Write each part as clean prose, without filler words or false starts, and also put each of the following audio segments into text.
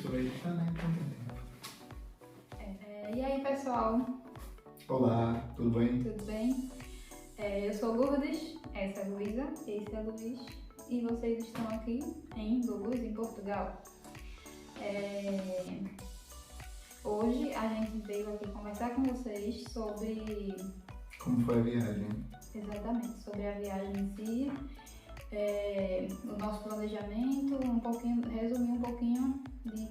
tu vai editar, né? Então tem tempo. E aí, pessoal? Olá, tudo bem? Tudo bem? Eu sou Lourdes, essa é Luísa, esse é Luiz, e vocês estão aqui em Lourdes, em Portugal. Hoje a gente veio aqui conversar com vocês sobre... Como foi a viagem? Exatamente, sobre a viagem em si, o nosso planejamento, resumir um pouquinho de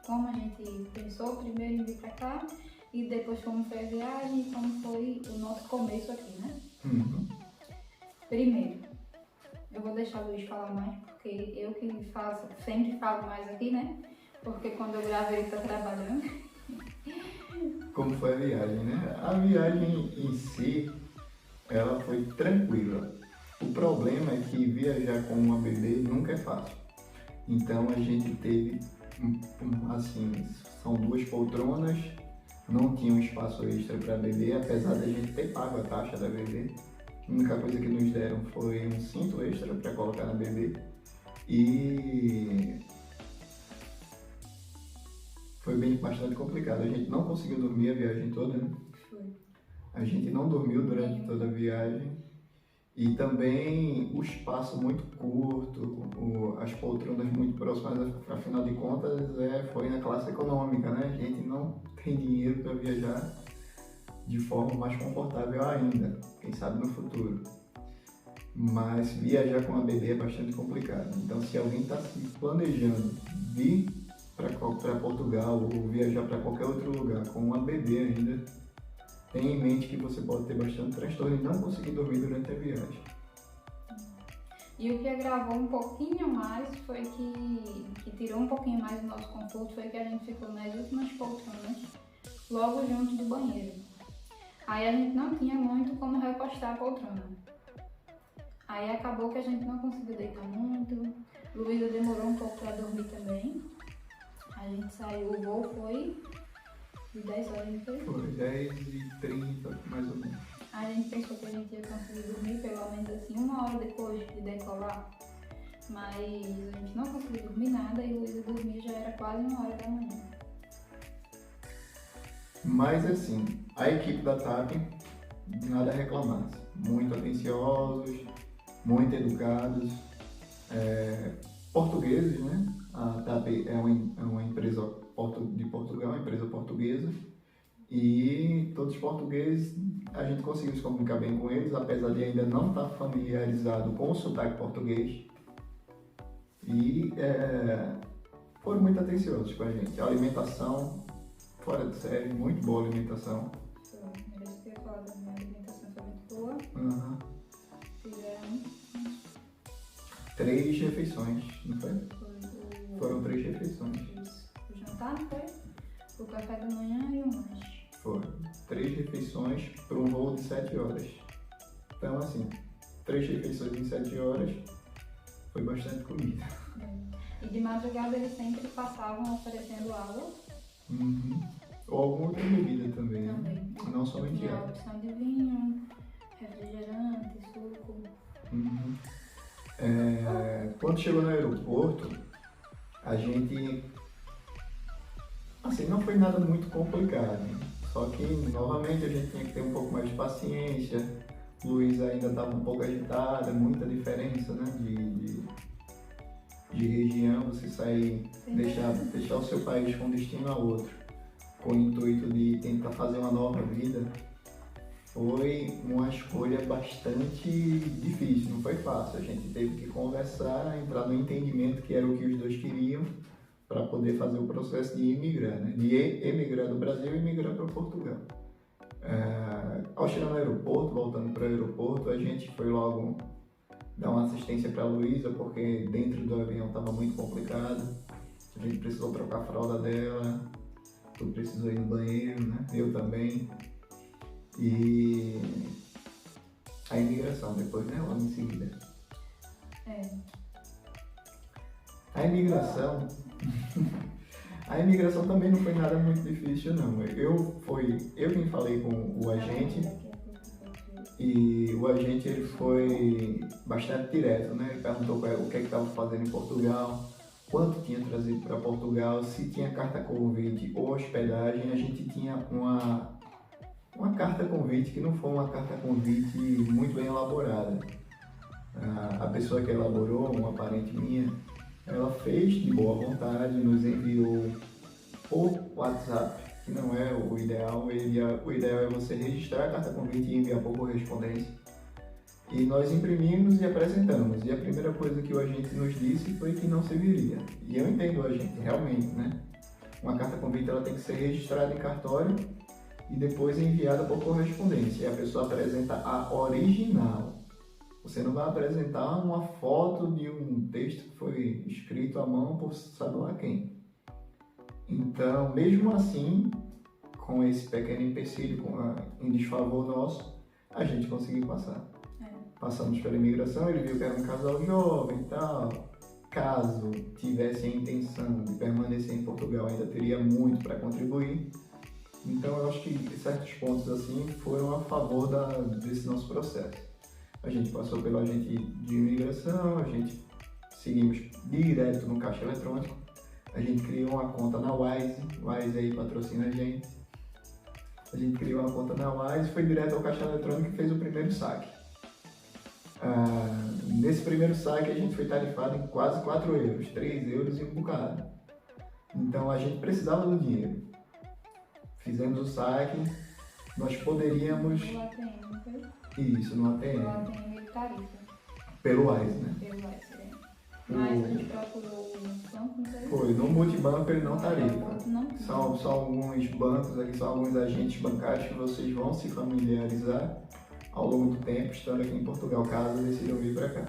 como a gente pensou primeiro em vir para cá e depois como foi a viagem e como foi o nosso começo aqui, né? Uhum. Primeiro, eu vou deixar o Luiz falar mais, porque eu que sempre falo mais aqui, né? Porque quando eu gravo ele tá trabalhando. Como foi a viagem, né? A viagem em si, ela foi tranquila. O problema é que viajar com uma bebê nunca é fácil. Então a gente teve, assim, são 2 poltronas, não tinha um espaço extra para bebê, apesar da gente ter pago a taxa da bebê. A única coisa que nos deram foi um cinto extra para colocar na bebê. E foi bastante complicado. A gente não conseguiu dormir a viagem toda, né? Foi. A gente não dormiu durante toda a viagem. E também o espaço muito curto, as poltronas muito próximas, afinal de contas, foi na classe econômica, né? A gente não tem dinheiro para viajar de forma mais confortável ainda, quem sabe no futuro. Mas viajar com a bebê é bastante complicado. Então, se alguém está se planejando vir para Portugal ou viajar para qualquer outro lugar com uma bebê ainda, tenha em mente que você pode ter bastante transtorno e não conseguir dormir durante a viagem. E o que agravou um pouquinho mais foi que tirou um pouquinho mais do nosso conforto, foi que a gente ficou nas últimas poltronas, logo junto do banheiro. Aí a gente não tinha muito como recostar a poltrona. Aí acabou que a gente não conseguiu deitar muito, Luísa demorou um pouco para dormir também. A gente saiu, o voo foi de 10 horas, não foi? Foi 10h30, mais ou menos. A gente pensou que a gente ia conseguir dormir pelo menos assim 1 hora depois de decolar, mas a gente não conseguiu dormir nada e Luísa dormir já era quase 1 hora da manhã. Mas assim, a equipe da TAP, nada a reclamar. Muito atenciosos, muito educados, portugueses, né? A TAP é uma empresa de Portugal, uma empresa portuguesa, e todos os portugueses, a gente conseguiu se comunicar bem com eles, apesar de ainda não estar familiarizado com o sotaque português, e foram muito atenciosos com a gente. A alimentação, fora de série, muito boa alimentação. Era isso que eu ia falar, da minha alimentação foi muito boa. Uhum. Fizeram 3 refeições, não foi? Foram 3 refeições. Isso. O jantar, não foi? O café da manhã e o lanche. Foram 3 refeições para um voo de 7 horas. Então, assim, 3 refeições em 7 horas foi bastante comida. E de madrugada eles sempre passavam oferecendo água. Uhum. Ou alguma outra bebida também, né? Também. Não somente Tinha a água. opção de vinho, refrigerante, suco. Uhum. Quando chegou no aeroporto, a gente, assim, não foi nada muito complicado, só que novamente a gente tinha que ter um pouco mais de paciência. Luísa ainda estava um pouco agitada, muita diferença, né, de região, você sair, deixar o seu país com destino a outro, com o intuito de tentar fazer uma nova vida. Foi uma escolha bastante difícil, não foi fácil. A gente teve que conversar, entrar no entendimento que era o que os dois queriam para poder fazer o processo de imigrar, né? De emigrar do Brasil e imigrar para Portugal. Ao chegar no aeroporto, voltando para o aeroporto, a gente foi logo dar uma assistência para a Luísa, porque dentro do avião estava muito complicado. A gente precisou trocar a fralda dela, tu precisou ir no banheiro, né? Eu também. E a imigração depois, né? Logo em seguida. A imigração A imigração também não foi nada muito difícil, não. Eu quem falei com o agente, e o agente ele foi bastante direto, né? Ele perguntou o que é que estava fazendo em Portugal, quanto tinha trazido para Portugal, se tinha carta convite ou hospedagem. A gente tinha uma carta convite que não foi uma carta convite muito bem elaborada. A pessoa que elaborou, uma parente minha, ela fez de boa vontade, nos enviou por WhatsApp, que não é o ideal. O ideal é você registrar a carta convite e enviar por correspondência. E nós imprimimos e apresentamos. E a primeira coisa que o agente nos disse foi que não serviria. E eu entendo o agente, realmente, né? Uma carta convite ela tem que ser registrada em cartório e depois enviada por correspondência. E a pessoa apresenta a original. Você não vai apresentar uma foto de um texto que foi escrito à mão por sabe lá quem. Então, mesmo assim, com esse pequeno empecilho, em desfavor nosso, a gente conseguiu passar. Passamos pela imigração, ele viu que era um casal jovem e tal. Caso tivesse a intenção de permanecer em Portugal, ainda teria muito para contribuir. Então, eu acho que certos pontos assim foram a favor desse nosso processo. A gente passou pelo agente de imigração, a gente seguimos direto no caixa eletrônico. A gente criou uma conta na Wise aí patrocina a gente. A gente criou uma conta na Wise, foi direto ao caixa eletrônico e fez o primeiro saque. Nesse primeiro saque a gente foi tarifado em quase 4 euros, 3 euros e um bocado. Então a gente precisava do dinheiro. Fizemos o saque, nós poderíamos... No ATM, não foi? Isso, no ATM. No ATM de tarifa. Pelo Wise, né? Pelo Wise, é. Mas a gente procurou o banco, não sei. Foi, no multibanco ele não tarifa. Não. São alguns bancos aqui, são alguns agentes bancários que vocês vão se familiarizar ao longo do tempo, estando aqui em Portugal, caso decidam vir para cá.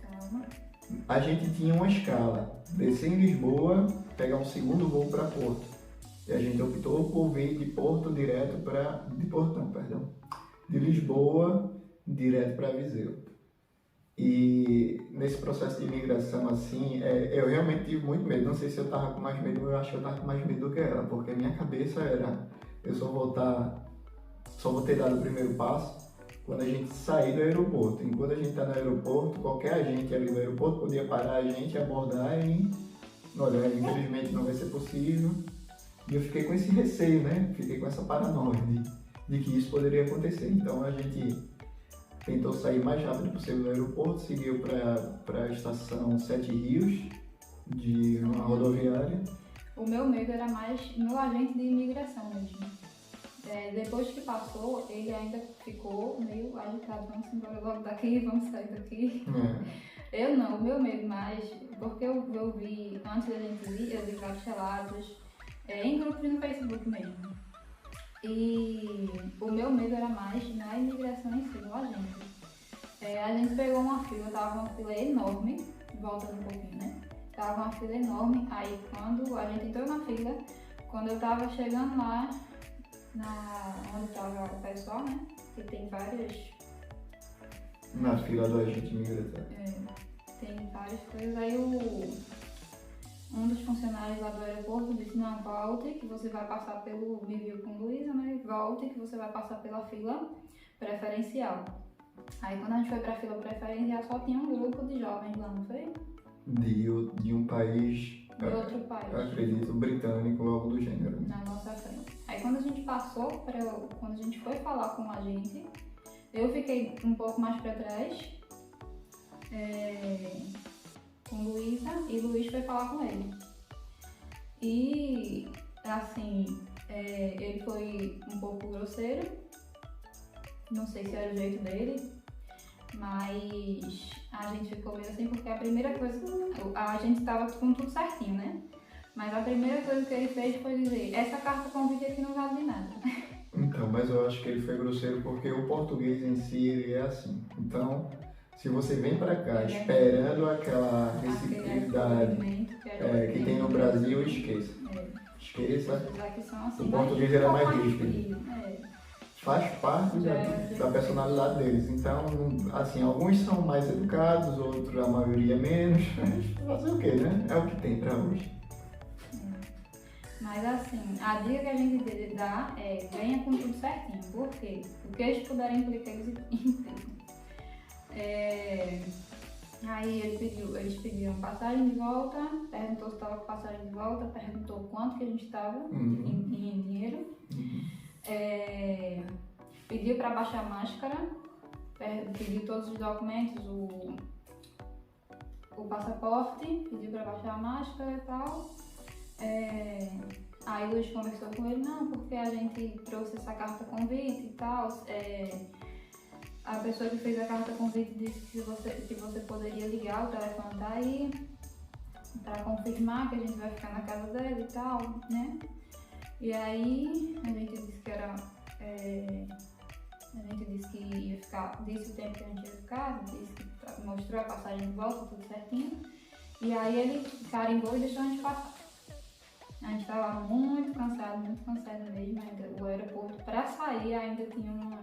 Calma. A gente tinha uma escala, descer em Lisboa, pegar um segundo voo para Porto. E a gente optou por vir de Porto direto para... De Lisboa direto para Viseu. E nesse processo de imigração, assim, eu realmente tive muito medo. Não sei se eu tava com mais medo, eu acho que eu tava com mais medo do que ela, porque a minha cabeça era, eu só vou ter dado o primeiro passo quando a gente sair do aeroporto. Enquanto a gente tá no aeroporto, qualquer agente ali do aeroporto podia parar a gente, abordar e, olha, infelizmente não vai ser possível. E eu fiquei com esse receio, né? Fiquei com essa paranoia de que isso poderia acontecer. Então a gente tentou sair o mais rápido possível do aeroporto, seguiu para a estação Sete Rios, de uma rodoviária. O meu medo era mais no agente de imigração mesmo. Depois que passou, ele ainda ficou meio agitado. Vamos embora logo daqui, vamos sair daqui. Eu não, o meu medo mais, porque eu vi, antes da gente ir, eu vi vários relatos, em grupos no Facebook mesmo. E o meu medo era mais na imigração em si, no agente. A gente pegou uma fila, tava uma fila enorme, voltando um pouquinho, né? Tava uma fila enorme, aí quando a gente entrou na fila, quando eu tava chegando lá, onde tava o pessoal, né? Que tem várias... Na fila do agente migratório. Tem várias coisas, aí um dos funcionários lá do aeroporto disse, não, volte que você vai passar pelo... Me viu com Luísa, né? Volte que você vai passar pela fila preferencial. Aí quando a gente foi pra fila preferencial só tinha um grupo de jovens lá, não foi? De um país... De outro país. Eu acredito, britânico ou algo do gênero. Na nossa frente. Aí quando a gente passou, quando a gente foi falar com a gente, eu fiquei um pouco mais pra trás, com Luísa, e Luiz foi falar com ele. E, assim, ele foi um pouco grosseiro, não sei se era o jeito dele, mas a gente ficou meio assim, porque a primeira coisa, a gente tava com tudo certinho, né? Mas a primeira coisa que ele fez foi dizer, essa carta convite aqui não vale de nada. Então, mas eu acho que ele foi grosseiro porque o português em si, ele é assim. Então, se você vem pra cá esperando aquela reciprocidade que tem no Brasil, esqueça. Esqueça. Assim, o português era mais rígido. Faz parte da personalidade deles. Então, assim, alguns são mais educados, outros, a maioria menos. Mas fazer o quê, né? É o que tem pra hoje. Mas assim, a dica que a gente dá é venha com tudo certinho. Por quê? O que eles puderem implicar, eles implicam. Aí eles pediram passagem de volta, perguntou se estava com passagem de volta, perguntou quanto que a gente estava em dinheiro. Pediu para baixar a máscara, pediu todos os documentos, o passaporte, pediu para baixar a máscara e tal. Aí o Luiz conversou com ele, não, porque a gente trouxe essa carta convite e tal. A pessoa que fez a carta convite disse que você poderia ligar, o telefone tá aí, para confirmar que a gente vai ficar na casa dela e tal, né? E aí a gente disse que era. A gente disse que ia ficar, disse o tempo que a gente ia ficar, disse que mostrou a passagem de volta, tudo certinho. E aí ele carimbou e deixou a gente passar. A gente estava muito cansado mesmo, ainda o aeroporto para sair ainda tinha uma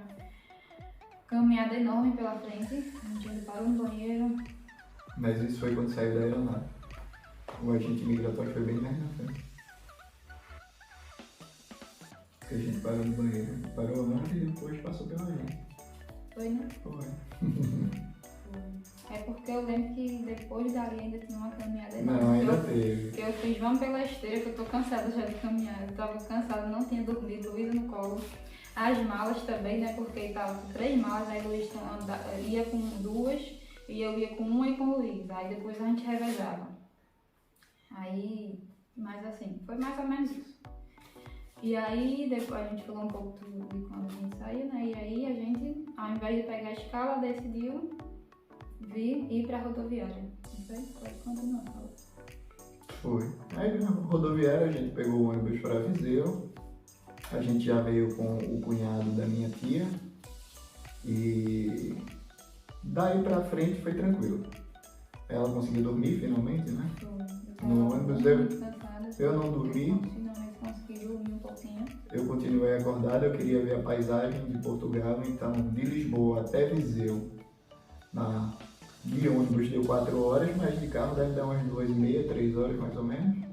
caminhada enorme pela frente, a gente ainda parou no banheiro. Mas isso foi quando saiu da aeronave. O agente migratório foi bem mais na frente. A gente parou no banheiro, parou antes e depois passou pela gente. Foi, né? Foi. É porque eu lembro que depois dali ainda tinha uma caminhada enorme. Não, ainda teve. Que eu fiz, vamos pela esteira, que eu tô cansada já de caminhar. Eu tava cansada, não tinha dormido, Luísa no colo. As malas também, né? Porque tava com 3 malas, aí Luísa ia com 2 e eu ia com 1 e com o Luísa. Aí depois a gente revezava. Aí, mas assim, foi mais ou menos isso. E aí, depois a gente falou um pouco de quando a gente saiu, né? E aí a gente, ao invés de pegar a escala, decidiu ir pra rodoviária. Não sei? Pode continuar. Foi. Aí na rodoviária a gente pegou o ônibus para Viseu. A gente já veio com o cunhado da minha tia. E daí pra frente foi tranquilo. Ela conseguiu dormir finalmente, né? No ônibus eu não dormi. Consegui dormir um pouquinho. Eu continuei acordado, eu queria ver a paisagem de Portugal, então de Lisboa até Viseu. De ônibus deu 4 horas, mas de carro deve dar umas 2h30, 3 horas mais ou menos.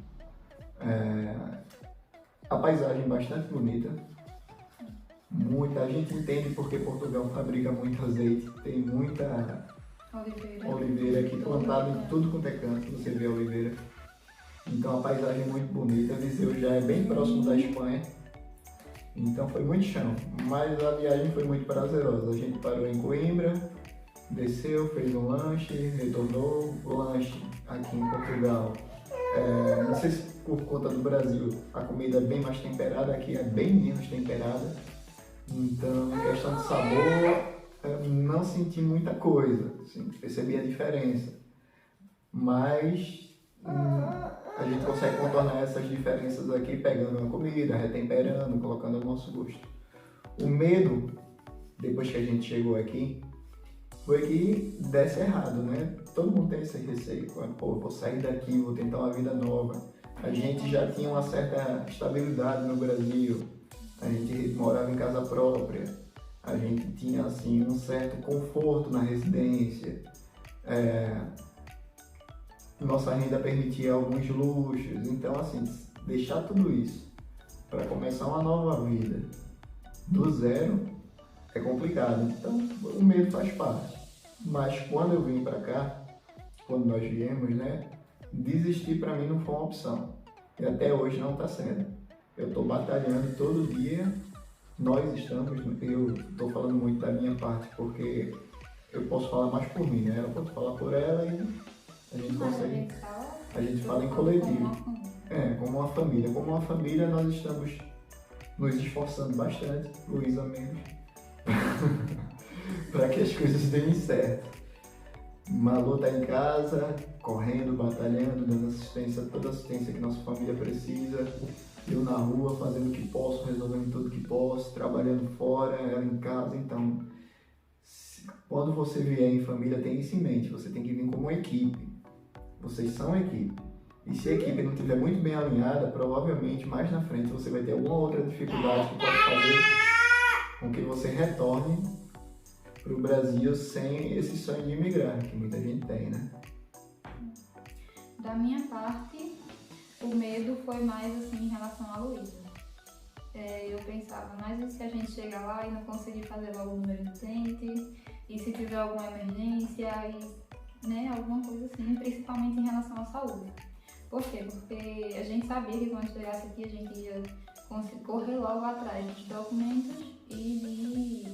A paisagem bastante bonita. A gente entende porque Portugal fabrica muito azeite, tem muita oliveira aqui plantada em tudo quanto é canto, você vê a oliveira. Então a paisagem é muito bonita, Viseu já é bem próximo da Espanha, então foi muito chão, mas a viagem foi muito prazerosa. A gente parou em Coimbra, desceu, fez um lanche, retornou. O lanche aqui em Portugal, não sei se por conta do Brasil, a comida é bem mais temperada, aqui é bem menos temperada, então em questão de sabor, não senti muita coisa, assim, percebi a diferença, mas a gente consegue contornar essas diferenças aqui pegando a comida, retemperando, colocando o nosso gosto. O medo, depois que a gente chegou aqui, foi que desse errado, né? Todo mundo tem esse receio, pô, vou sair daqui, vou tentar uma vida nova. A gente já tinha uma certa estabilidade no Brasil, a gente morava em casa própria, a gente tinha assim um certo conforto na residência. Nossa renda permitia alguns luxos, então assim, deixar tudo isso para começar uma nova vida do zero é complicado, então o medo faz parte. Mas quando eu vim para cá, quando nós viemos, né, desistir para mim não foi uma opção, e até hoje não está sendo. Eu estou batalhando todo dia, nós estamos, eu estou falando muito da minha parte porque eu posso falar mais por mim, né, eu posso falar por ela e a gente consegue, a gente fala em coletivo, como uma família. Como uma família nós estamos nos esforçando bastante, Luísa menos, para que as coisas deem certo. Malu está em casa, correndo, batalhando, dando assistência, toda a assistência que nossa família precisa. Eu na rua, fazendo o que posso, resolvendo tudo que posso, trabalhando fora, ela em casa. Então, quando você vier em família, tenha isso em mente, você tem que vir como uma equipe. Vocês são equipe. E se a equipe não estiver muito bem alinhada, provavelmente mais na frente você vai ter alguma outra dificuldade que pode fazer com que você retorne para o Brasil sem esse sonho de imigrar, que muita gente tem, né? Da minha parte, o medo foi mais assim em relação à Luísa. Eu pensava, mas e se a gente chegar lá e não conseguir fazer logo o número de utente? E se tiver alguma emergência? né? Alguma coisa assim, principalmente em relação à saúde. Por quê? Porque a gente sabia que quando chegasse aqui a gente ia correr logo atrás dos documentos e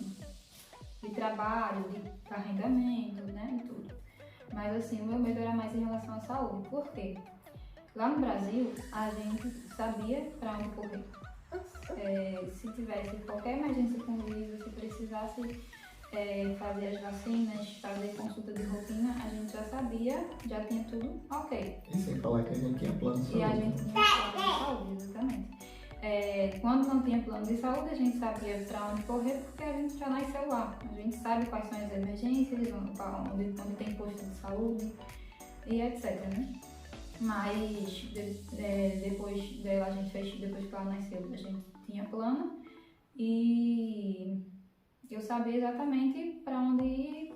de trabalho, de arrendamento, né? E tudo. Mas assim, o meu medo era mais em relação à saúde. Por quê? Lá no Brasil, a gente sabia para onde correr. Se tivesse qualquer emergência com o vírus, se precisasse fazer as vacinas, fazer consulta de rotina, a gente já sabia, já tinha tudo ok. E sem falar que a gente tinha plano de saúde. E a gente tinha plano de saúde, exatamente. Quando não tinha plano de saúde, a gente sabia para onde correr, porque a gente já nasceu lá. A gente sabe quais são as emergências, onde tem posto de saúde e etc, né? Mas depois dela, depois que ela nasceu, a gente tinha plano e eu sabia exatamente para onde ir,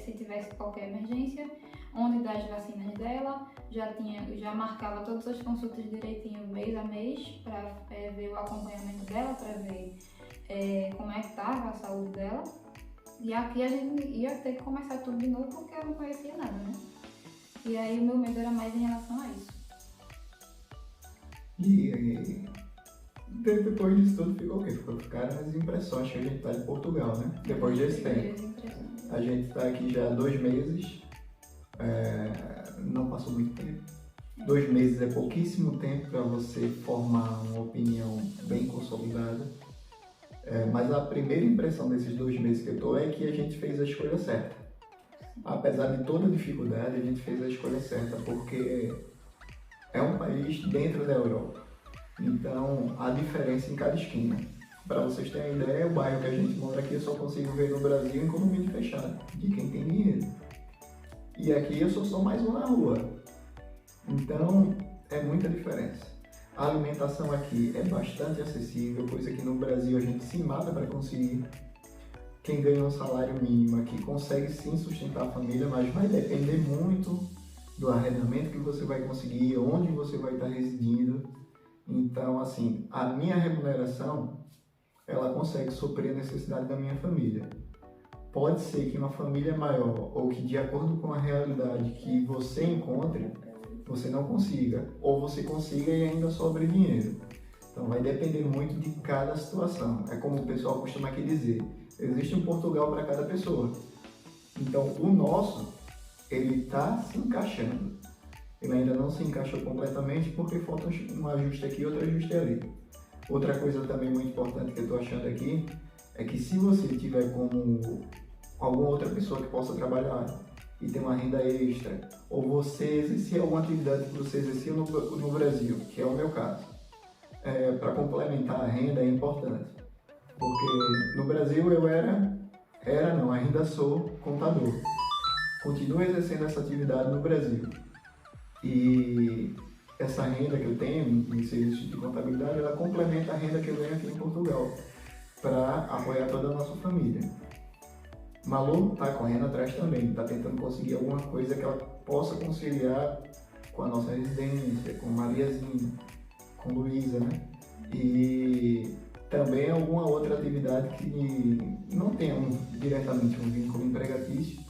se tivesse qualquer emergência, onde dar as vacinas dela, já marcava todas as consultas direitinho mês a mês para ver o acompanhamento dela, para ver como é que estava a saúde dela. E aqui a gente ia ter que começar tudo de novo porque eu não conhecia nada, né? E aí o meu medo era mais em relação a isso. E depois disso tudo ficou o quê? Ficaram as impressões que a gente tá de Portugal, né? Depois desse tempo. A gente tá aqui já há 2 meses, não passou muito tempo. 2 meses é pouquíssimo tempo para você formar uma opinião bem consolidada. Mas a primeira impressão desses 2 meses que eu tô é que a gente fez a escolha certa. Apesar de toda a dificuldade, a gente fez a escolha certa, porque é um país dentro da Europa. Então, há diferença em cada esquina. Para vocês terem ideia, o bairro que a gente mora aqui eu só consigo ver no Brasil em condomínio fechado, de quem tem dinheiro. E aqui eu sou só mais um na rua. Então, é muita diferença. A alimentação aqui é bastante acessível, coisa que no Brasil a gente se mata para conseguir. Quem ganha um salário mínimo aqui consegue sim sustentar a família, mas vai depender muito do arrendamento que você vai conseguir, onde você vai estar residindo. Então, assim, a minha remuneração, ela consegue suprir a necessidade da minha família. Pode ser que uma família maior, ou que de acordo com a realidade que você encontre, você não consiga, ou você consiga e ainda sobre dinheiro. Então, vai depender muito de cada situação. É como o pessoal costuma aqui dizer, existe um Portugal para cada pessoa. Então, o nosso, ele está se encaixando. Ele ainda não se encaixou completamente porque falta um ajuste aqui e outro ajuste ali. Outra coisa também muito importante que eu estou achando aqui é que se você tiver como alguma outra pessoa que possa trabalhar e ter uma renda extra, ou você exercer alguma atividade que você exercia no Brasil, que é o meu caso, para complementar a renda é importante. Porque no Brasil eu ainda sou contador. Continuo exercendo essa atividade no Brasil. E essa renda que eu tenho em serviço de contabilidade, ela complementa a renda que eu ganho aqui em Portugal para apoiar toda a nossa família. Malu está correndo atrás também, está tentando conseguir alguma coisa que ela possa conciliar com a nossa residência, com Mariazinha, com Luísa, né? E também alguma outra atividade que não tenha diretamente um vínculo empregatício,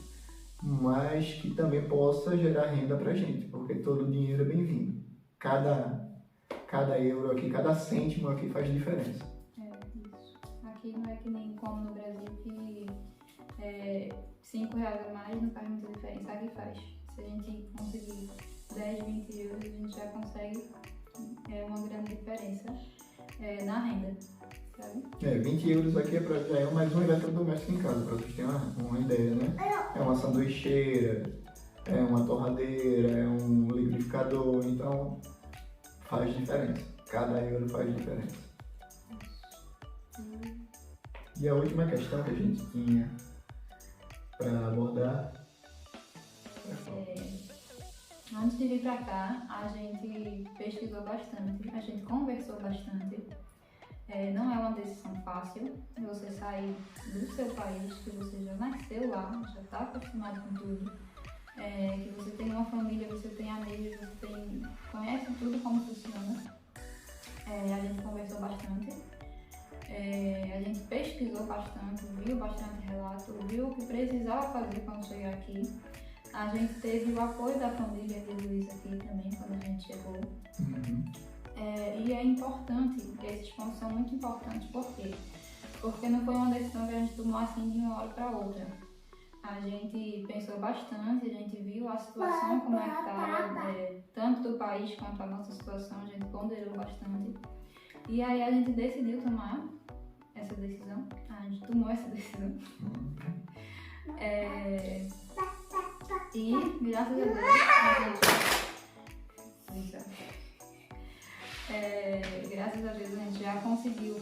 mas que também possa gerar renda para a gente, porque todo o dinheiro é bem-vindo. Cada euro aqui, cada cêntimo aqui faz diferença. Isso. Aqui não é que nem como no Brasil que R$5 a mais não faz muita diferença. Aqui faz. Se a gente conseguir 10, 20 euros, a gente já consegue uma grande diferença na renda. Sabe? 20 euros aqui já é mais um eletrodoméstico em casa, para vocês terem uma ideia, né? É uma sanduicheira, é uma torradeira, é um liquidificador, então faz diferença. Cada euro faz diferença. E a última questão que a gente tinha para abordar antes de vir para cá, a gente pesquisou bastante, a gente conversou bastante. Não é uma decisão fácil você sair do seu país, que você já nasceu lá, já está acostumado com tudo, que você tem uma família, você tem amigos, você conhece tudo como funciona. A gente conversou bastante, a gente pesquisou bastante, viu bastante relato, viu o que precisava fazer quando chegar aqui. A gente teve o apoio da família de Luiz aqui também, quando a gente chegou. E é importante, esses pontos são muito importantes, por quê? Porque não foi uma decisão que a gente tomou assim de uma hora para outra. A gente pensou bastante, a gente viu a situação como é que estava, tanto do país quanto a nossa situação, a gente ponderou bastante. E aí a gente decidiu tomar essa decisão, a gente tomou essa decisão. E graças a Deus graças a Deus a gente já conseguiu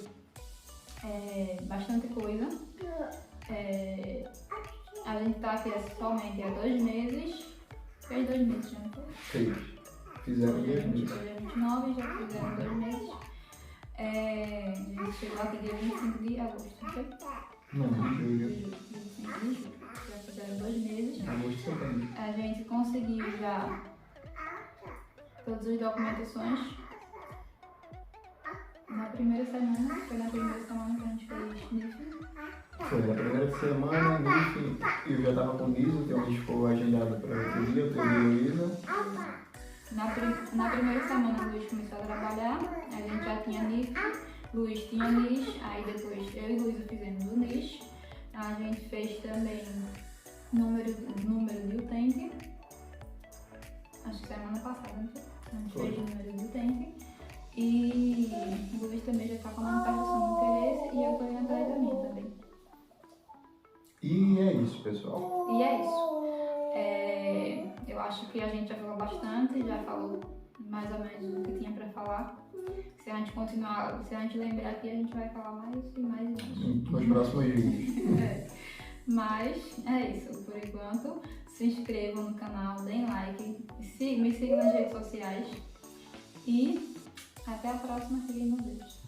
bastante coisa. A gente tá aqui somente há 2 meses. Fez 2 meses já, não foi? Fez. Fizeram 2 meses. Foi dia 29, já fizeram 2 meses. A gente chegou aqui dia 25 de agosto, não foi? Não, de julho. 25 de julho. Já fizeram 2 meses. Agosto, setembro. A gente conseguiu já todas as documentações. Na primeira semana, foi na primeira semana que a gente fez NIF. Foi na primeira semana, NIF, eu já estava com Liso, então a gente ficou agendado para outro dia, eu tenho Luísa. Na primeira semana o Luiz começou a trabalhar, a gente já tinha NIF, Luiz tinha NIS, aí depois eu e Luísa fizemos o NIS. A gente fez também número de utente, acho que semana passada, não foi? A gente fez o número de utente. E o Luiz também já está com a manifestação de interesse e eu estou indo atrás da minha também. E é isso, pessoal. E é isso. Eu acho que a gente já falou bastante, já falou mais ou menos o que tinha para falar. Se a gente continuar, se a gente lembrar aqui, a gente vai falar mais e mais e mais. Nos próximos vídeos. Mas é isso, por enquanto. Se inscrevam no canal, deem like, me sigam nas redes sociais e até a próxima, fiquem com Deus.